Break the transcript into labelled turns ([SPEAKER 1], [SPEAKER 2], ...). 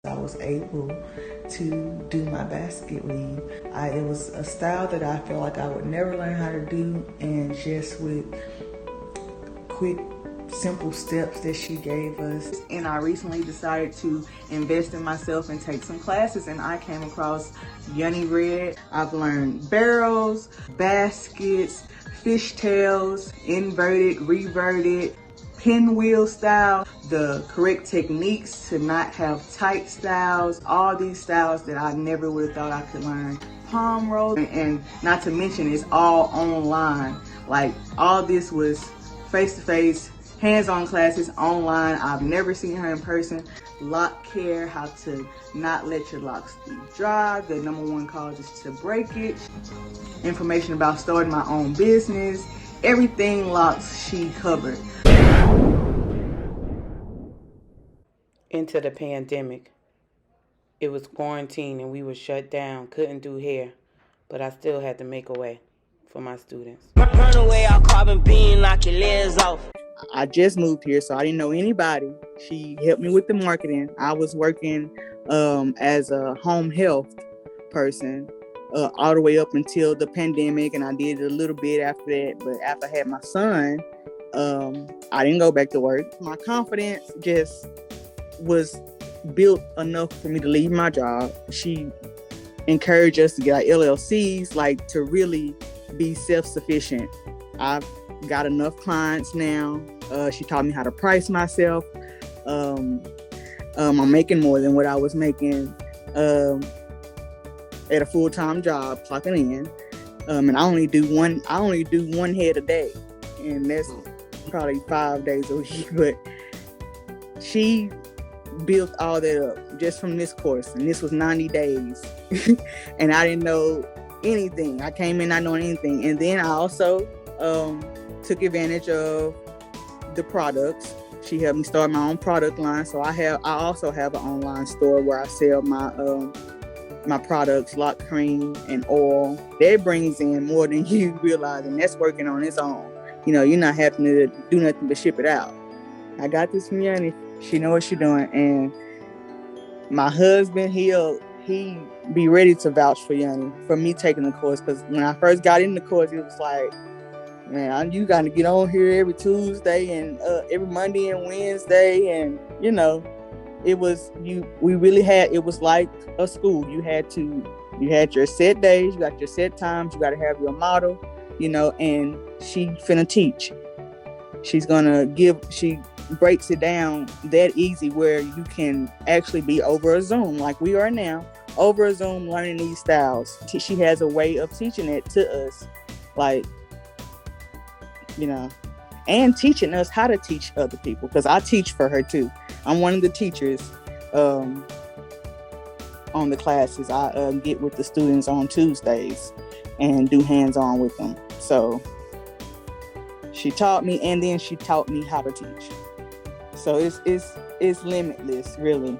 [SPEAKER 1] I was able to do my basket weave. It was a style that I felt like I would never learn how to do, and just with quick, simple steps that she gave us. And I recently decided to invest in myself and take some classes, and I came across Yoni Red. I've learned barrels, baskets, fishtails, inverted, reverted, pinwheel style, the correct techniques to not have tight styles, all these styles that I never would have thought I could learn. Palm roll, and not to mention it's all online. Like, all this was face-to-face, hands-on classes online. I've never seen her in person. Loc care, how to not let your locks be dry. The #1 cause is to break it. Information about starting my own business. Everything locks she covered.
[SPEAKER 2] Into the pandemic. It was quarantine and we were shut down, couldn't do hair, but I still had to make a way for my students.
[SPEAKER 3] Run away, I'll carbon bean, knock your legs off.
[SPEAKER 4] I just moved here, so I didn't know anybody. She helped me with the marketing. I was working as a home health person all the way up until the pandemic, and I did a little bit after that. But after I had my son, I didn't go back to work. My confidence just was built enough for me to leave my job. She encouraged us to get our LLCs, like to really be self-sufficient. I've got enough clients now. She taught me how to price myself. I'm making more than what I was making at a full-time job, clocking in. And I only do one head a day, and that's probably 5 days a week. But she built all that up just from this course, and this was 90 days. And I didn't know anything. I came in not knowing anything. And then I also took advantage of the products. She helped me start my own product line. So I also have an online store where I sell my products, lock cream and oil. That brings in more than you realize, and that's working on its own. You know, you're not having to do nothing but ship it out. I got this from Yanni. She know what she's doing. And my husband, he be ready to vouch for Yanni, for me taking the course. Because when I first got in the course, it was like, man, you got to get on here every Tuesday and every Monday and Wednesday. And, you know, it was like a school. You had your set days, you got your set times, you got to have your model, you know, and she finna teach. She breaks it down that easy where you can actually be over a Zoom like we are now, over a Zoom learning these styles. She has a way of teaching it to us, like, you know, and teaching us how to teach other people, because I teach for her too. I'm one of the teachers on the classes. I get with the students on Tuesdays and do hands-on with them. So she taught me, and then she taught me how to teach. So it's limitless, really.